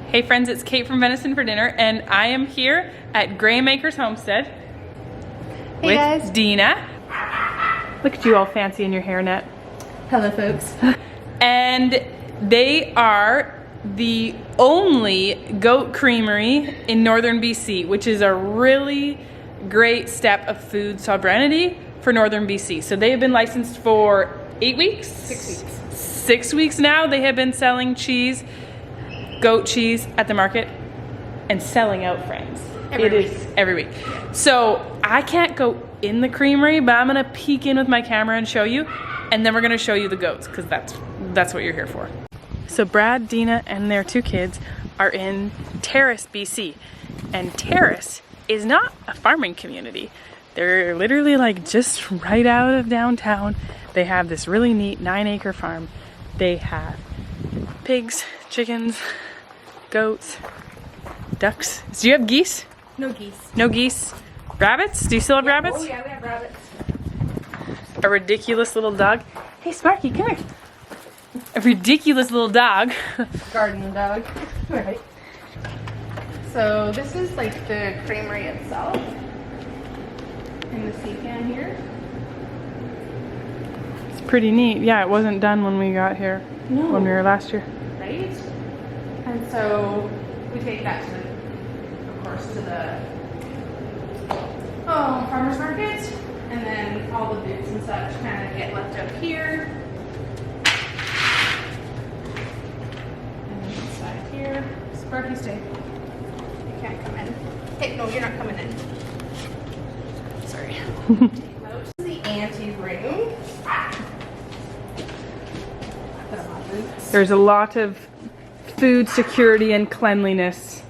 Hey friends, it's Kate from Venison for dinner, and I am here at Creamery's homestead with guys. Dina. Look at you all fancy in your hairnet. Hello folks. And they are the only goat creamery in northern BC, which is a really great step of food sovereignty for northern BC. So they have been licensed for 8 weeks? 6 weeks. 6 weeks now. They have been selling cheese, goat cheese at the market and selling out, friends. It is every week. So I can't go in the creamery, but I'm gonna peek in with my camera and show you, and then we're gonna show you the goats because that's what you're here for. So Brad, Dina, and their 2 kids are in Terrace, BC, and Terrace is not a farming community. They're literally like just right out of downtown. They have this really neat 9-acre farm. They have pigs, chickens, goats, ducks. Do you have geese? No geese. No geese. Rabbits? Do you still have rabbits? Oh yeah, we have rabbits. A ridiculous little dog. Hey Sparky, come here. A ridiculous little dog. Garden dog. Alright. So this is like the creamery itself. In the sea can here. It's pretty neat. Yeah, it wasn't done when we got here. No. When we were last year. Right? And so we take that to the, of course, to the farmers market, and then all the bits and such kind of get left out here. And then this side here. Sparky, stay. You can't come in. Hey, no, you're not coming in. Sorry. This is the ante room. There's a lot of food security and cleanliness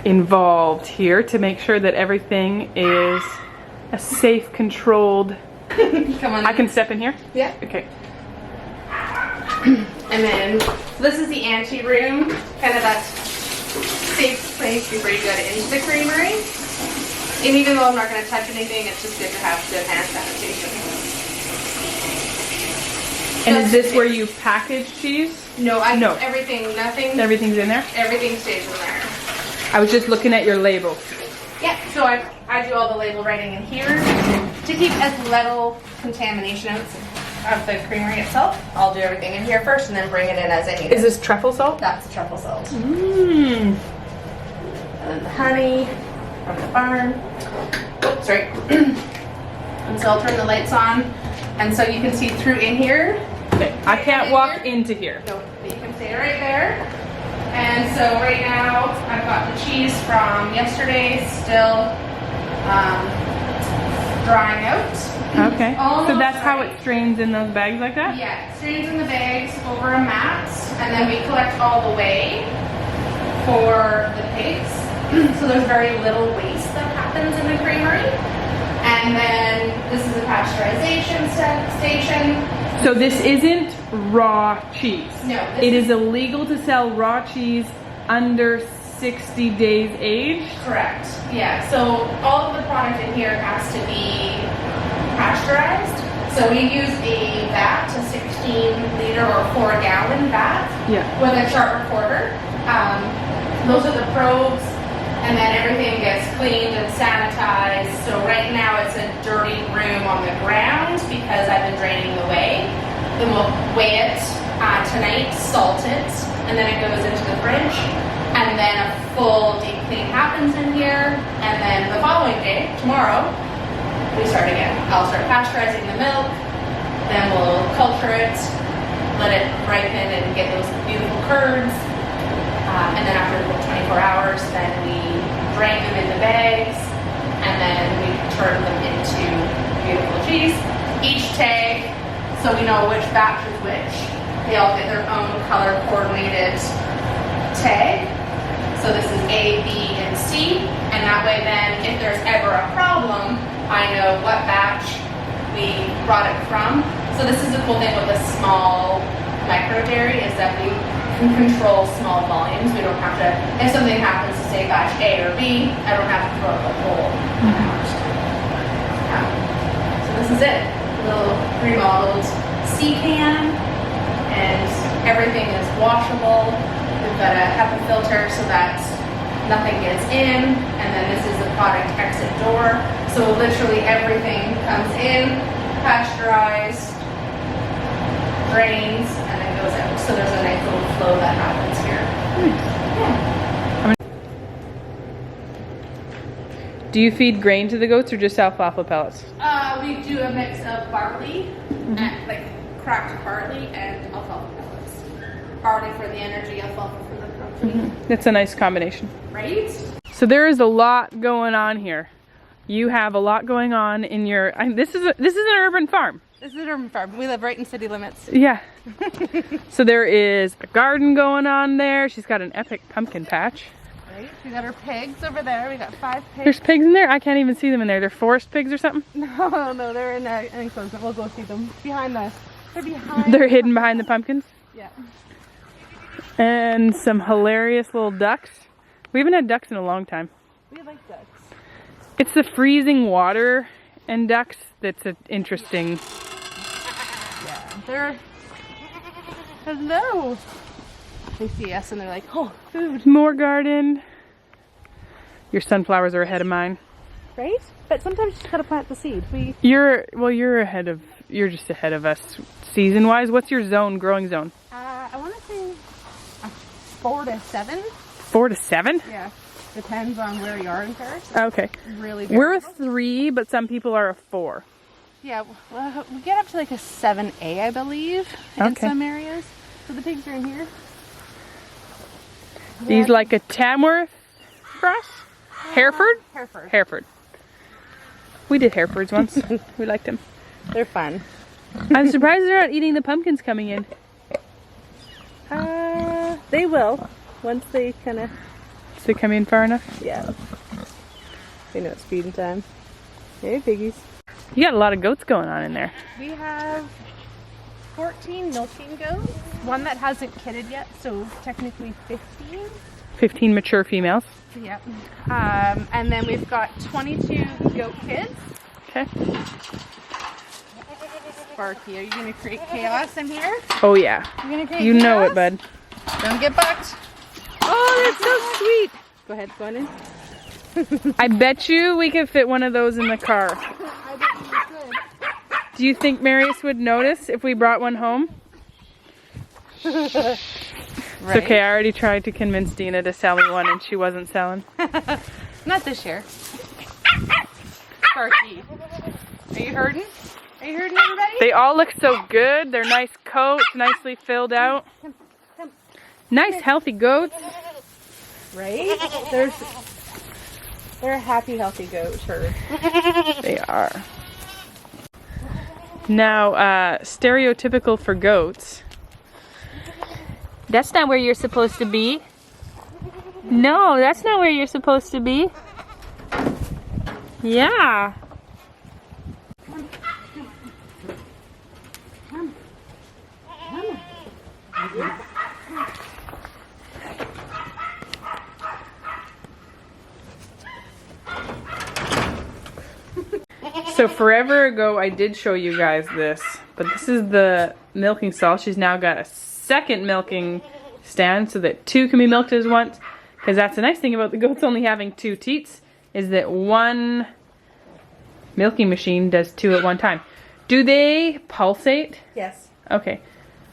involved here to make sure that everything is a safe, controlled. Come on. I can step in here? Yeah. Okay. And then this is the ante room, kind of that safe place before you go into the creamery. And even though I'm not going to touch anything, it's just good to have good hand sanitation. And is this where you package cheese? No, No. everything, nothing. Everything's in there? Everything stays in there. I was just looking at your label. Yeah, so I do all the label writing in here to keep as little contamination of the creamery itself. I'll do everything in here first and then bring it in as I need it. Is this truffle salt? That's truffle salt. Mmm. And then the honey from the farm. Oops, sorry. And so I'll turn the lights on, and so you can see through in here. Okay. I can't walk into here. No, but you can see right there. And so right now I've got the cheese from yesterday still drying out. Okay. Almost So that's how ready. it strains in those bags like that? Yeah, it strains in the bags over a mat, and then we collect all the whey for the pigs. So there's very little waste that happens in the creamery. And then this is a pasteurization station. So this isn't raw cheese? No. It is illegal to sell raw cheese under 60 days age? Correct. Yeah, so all of the product in here has to be pasteurized. So we use a vat, a 16-liter or 4-gallon vat, Yeah. with a chart recorder. Those are the probes, and then everything gets cleaned and sanitized. So right now it's a dirty room on the ground because I've been draining the whey. Then we'll weigh it tonight, salt it, and then it goes into the fridge. And then a full deep clean happens in here. And then the following day, tomorrow, we start again. I'll start pasteurizing the milk, then we'll culture it, let it ripen and get those beautiful curds. And then after 24 hours, then we drain them into bags, and then we turn them into beautiful cheese. Each tag, so we know which batch is which. They all get their own color coordinated tag. So this is A, B, and C, and that way then if there's ever a problem, I know what batch we brought it from. So this is the cool thing with the small micro dairy is that we can control small volumes. We don't have to, if something happens to say batch A or B, I don't have to throw up the whole amount. So this is it. A little remodeled sea can, and everything is washable. We've got a HEPA filter so that nothing gets in, and then this is the product exit door. So literally everything comes in, pasteurized, drains, and then goes out. So there's a nice little flow that happens here. Yeah. Do you feed grain to the goats or just alfalfa pellets? We do a mix of barley, and like cracked barley and alfalfa pellets. Barley for the energy, alfalfa for the protein. That's a nice combination. Right? So there is a lot going on here. You have a lot going on in your. This is an urban farm. This is an urban farm. We live right in city limits. Yeah. So there is a garden going on there. She's got an epic pumpkin patch. Right. We got our pigs over there. We got 5 pigs. There's pigs in there? I can't even see them in there. They're forest pigs or something? No, they're in an enclosure. We'll go see them behind the. They're behind. They're hidden behind the pumpkins. Yeah. And some hilarious little ducks. We haven't had ducks in a long time. We like ducks. It's the freezing water and ducks that's interesting. Yeah. They're. Hello. They see us and they're like, oh, food. More garden. Your sunflowers are ahead of mine. Right? But sometimes you just gotta plant the seed. You're just ahead of us season wise. What's your zone, growing zone? I want to say 4 to 7. 4 to 7? Yeah. Depends on where you are in Terrace. Okay. Really We're a variable. 3, but some people are a 4. Yeah, well, we get up to like a 7A, I believe, in some areas. So the pigs are in here. These like a Tamworth cross? Hereford? Hereford. Hereford. We did Herefords once. We liked them. They're fun. I'm surprised they're not eating the pumpkins coming in. They will, once they kind of... So they come in far enough? Yeah. They know it's feeding time. Hey, piggies. You got a lot of goats going on in there. We have 14 milking goats. One that hasn't kidded yet, so technically 15. 15 mature females. Yep. And then we've got 22 goat kids. Okay. Sparky, are you going to create chaos in here? Oh yeah. You're going to create You know chaos? it, bud. Don't get bucked. Oh, that's so sweet. Go ahead, go on in. I bet you we could fit one of those in the car. I bet you could. Do you think Marius would notice if we brought one home? Right. It's okay, I already tried to convince Dina to sell me one and she wasn't selling. Not this year. Sparky. Are you hurting? Are you hurting everybody? They all look so good. They're nice coats, nicely filled out. Come. Nice healthy goats. Right? They're a happy, healthy goat herd. They are. Now, stereotypical for goats. That's not where you're supposed to be. No, that's not where you're supposed to be. Yeah. So forever ago, I did show you guys this, but this is the milking stall. She's now got a second milking stand so that 2 can be milked at once. Because that's the nice thing about the goats only having 2 teats, is that one milking machine does 2 at one time. Do they pulsate? Yes. Okay.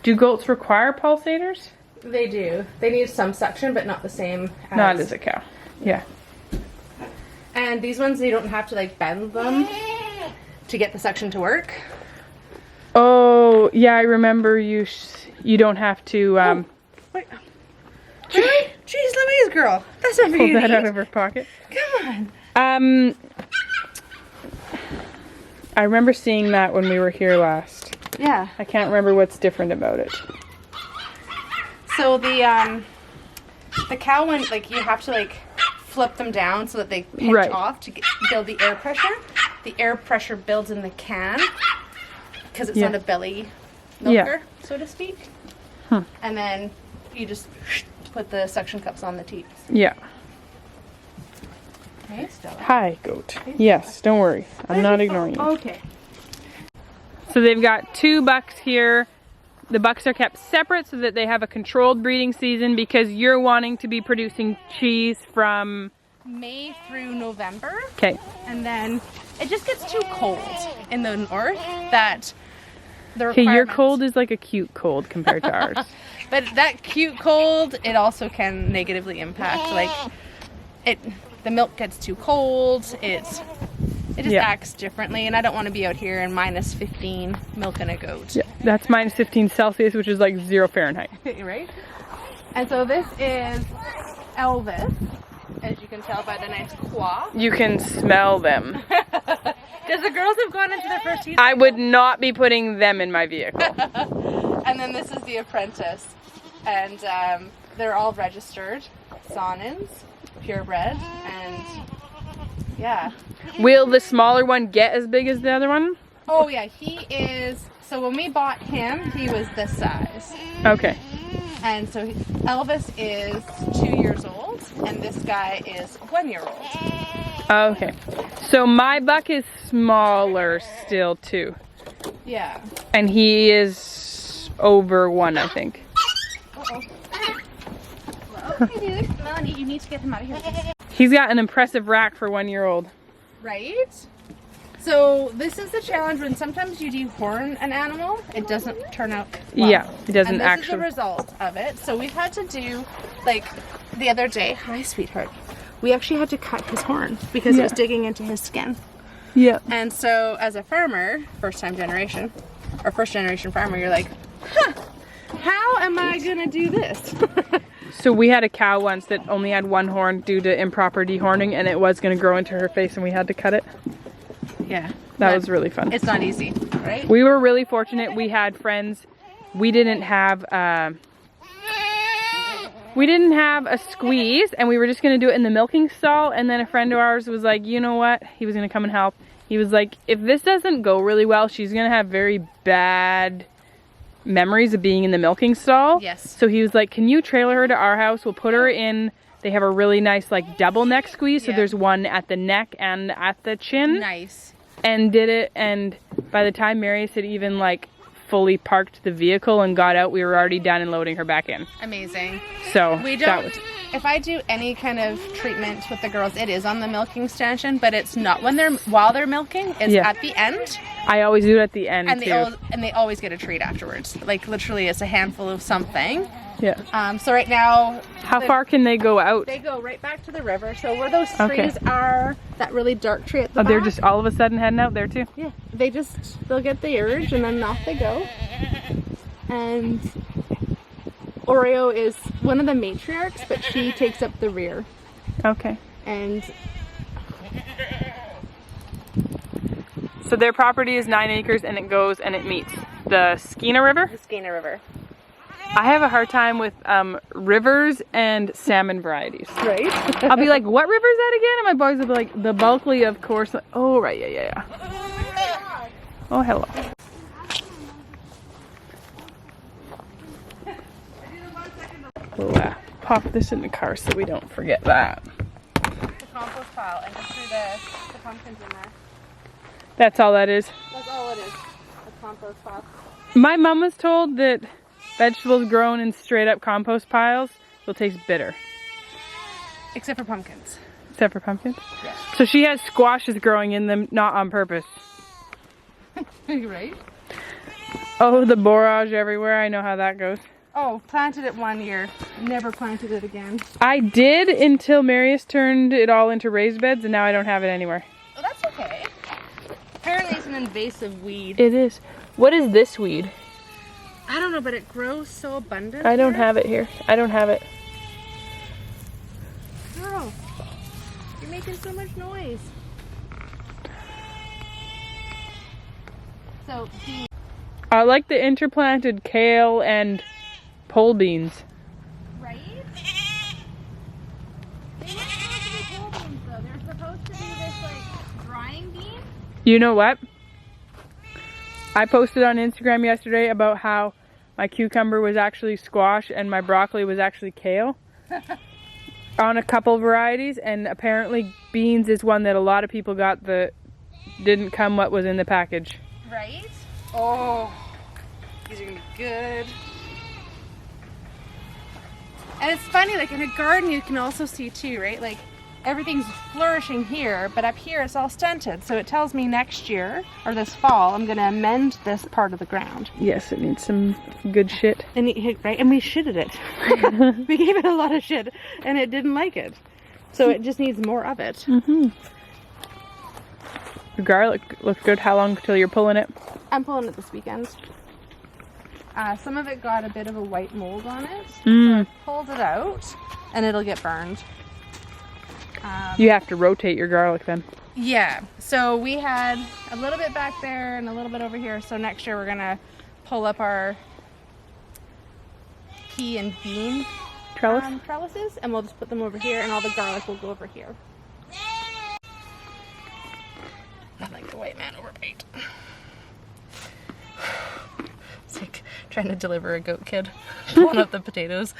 Do goats require pulsators? They do. They need some suction, but not the same as... Not as a cow. Yeah. And these ones, you don't have to like bend them to get the suction to work. Oh, yeah, I remember you don't have to... Wait. Really? Jeez Louise, girl. That's not for Pull you to that out eat. of her pocket. Come on. I remember seeing that when we were here last. Yeah. I can't remember what's different about it. So the cow one, like you have to like flip them down so that they pinch off to build the air pressure. The air pressure builds in the can because it's not a belly milker, so to speak. And then you just put the suction cups on the teats. Yeah. Hey, Stella. Hi, goat. Yes, don't worry. I'm not ignoring you. Okay. So they've got 2 bucks here. the bucks are kept separate so that they have a controlled breeding season, because you're wanting to be producing cheese from May through November. Okay. And then it just gets too cold in the north that the Okay, your requirement- cold is like a cute cold compared to ours. But that cute cold, it also can negatively impact, like, the milk gets too cold, it just Yeah. acts differently, and I don't want to be out here in minus 15 milking a goat. Yeah, that's minus 15 Celsius, which is like 0 Fahrenheit. Right? And so this is Elvis, as you can tell by the nice claw. You can smell them. Because the girls have gone into their first heat. I would not be putting them in my vehicle. And then this is the apprentice. And they're all registered. Saanens, purebred, and yeah. Will the smaller one get as big as the other one? Oh yeah, he is, so when we bought him, he was this size. Okay. And so Elvis is 2 years old, and this guy is 1 year old. Okay. So my buck is smaller still too. Yeah. And he is over 1, I think. Uh-oh. Okay, dude. Melanie, you need to get him out of here. He's got an impressive rack for 1-year-old. Right? So this is the challenge when sometimes you dehorn an animal, it doesn't turn out well. Yeah, it doesn't and this actually. is the result of it. So we've had to do, like, the other day, hi sweetheart, we actually had to cut his horn because it was digging into his skin. Yeah. And so as a farmer, first generation farmer, you're like, huh, how am I gonna do this? So we had a cow once that only had 1 horn due to improper dehorning, and it was going to grow into her face, and we had to cut it. Yeah. That was really fun. It's not easy, right? We were really fortunate. We had friends. We didn't have a squeeze, and we were just going to do it in the milking stall. And then a friend of ours was like, you know what? He was going to come and help. He was like, if this doesn't go really well, she's going to have very bad memories of being in the milking stall. Yes. So he was like, can you trailer her to our house? We'll put her in. They have a really nice like double neck squeeze. So Yeah. there's one at the neck and at the chin. Nice. And did it, and by the time Marius had even like fully parked the vehicle and got out, we were already done and loading her back in. Amazing. So We that don't, was, if I do any kind of treatment with the girls, it is on the milking stanchion, but it's not while they're milking, it's Yeah. at the end. I always do it at the end And too. they always get a treat afterwards. Like literally it's a handful of something. Yeah. So right now, How far can they go out? they go right back to the river. So where those Okay. trees are, that really dark tree at the Oh, back. they're just all of a sudden heading out there too? Yeah, they'll get the urge and then off they go. And Oreo is one of the matriarchs, but she takes up the rear. Okay. And So their property is 9 acres, and it goes and it meets the Skeena River. the Skeena River. I have a hard time with rivers and salmon varieties. Right? I'll be like, what river is that again? And my boys will be like, the Bulkley, of course. Oh, right, yeah. Oh, hello. We'll pop this in the car so we don't forget that. The compost pile and just threw the pumpkins in there. That's all that is. That's all it is. A compost pile. My mom was told that vegetables grown in straight up compost piles will taste bitter. Except for pumpkins. Except for pumpkins? Yeah. So she has squashes growing in them, not on purpose. Right? Oh, the borage everywhere. I know how that goes. Oh, planted it 1 year. Never planted it again. I did until Marius turned it all into raised beds, and now I don't have it anywhere. Oh, that's okay. Apparently it's an invasive weed. It is. What is this weed? I don't know, but it grows so abundant. I don't here. have it here. I don't have it. Girl, you're making so much noise. So, I like the interplanted kale and pole beans. right? They're not supposed to be pole beans, though. They're supposed to be this, like, drying bean. You know what? I posted on Instagram yesterday about how my cucumber was actually squash and my broccoli was actually kale on a couple varieties, and apparently beans is one that a lot of people got that didn't come what was in the package. Right? Oh. These are gonna be good. And it's funny, like in a garden you can also see too, right? Like everything's flourishing here, but up here it's all stunted. So it tells me next year, or this fall, I'm gonna amend this part of the ground. Yes, it needs some good shit. And right? And we shitted it. We gave it a lot of shit and it didn't like it. So it just needs more of it. The garlic looks good. How long till you're pulling it? I'm pulling it this weekend. Some of it got a bit of a white mold on it. So I pulled it out and it'll get burned. You have to rotate your garlic then. Yeah, so we had a little bit back there and a little bit over here. So next year we're gonna pull up our pea and bean trellises, and we'll just put them over here, and all the garlic will go over here. I like the white man overbite. It's like trying to deliver a goat kid, pulling up the potatoes.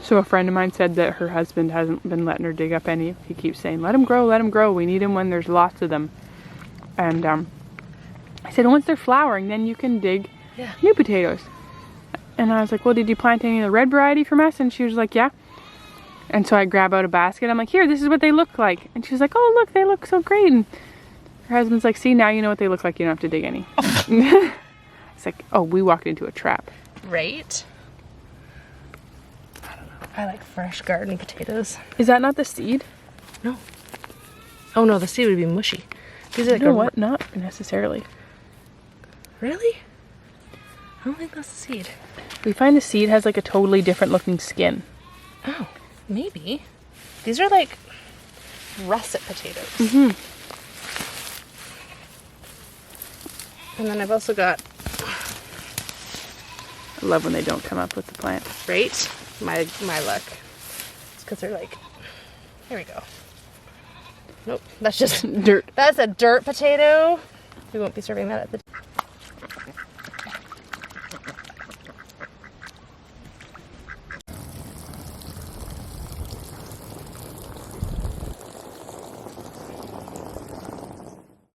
So a friend of mine said that her husband hasn't been letting her dig up any. He keeps saying, let them grow, let them grow. We need them when there's lots of them. And I said, once they're flowering, then you can dig new potatoes. And I was like, well, did you plant any of the red variety from us? And she was like, yeah. And so I grab out a basket. I'm like, here, this is what they look like. And she was like, oh, look, they look so great. And her husband's like, see, now you know what they look like. You don't have to dig any. It's like, oh, we walked into a trap. Right? I don't know. I like fresh garden potatoes. Is that not the seed? No. Oh no, the seed would be mushy. These are like, you know what? Not necessarily. Really? I don't think that's the seed. We find the seed has like a totally different looking skin. Oh, maybe. These are like russet potatoes. And then I've also got... I love when they don't come up with the plant. Right? My luck. It's because they're like... Here we go. Nope, that's just dirt. That's a dirt potato. We won't be serving that at the...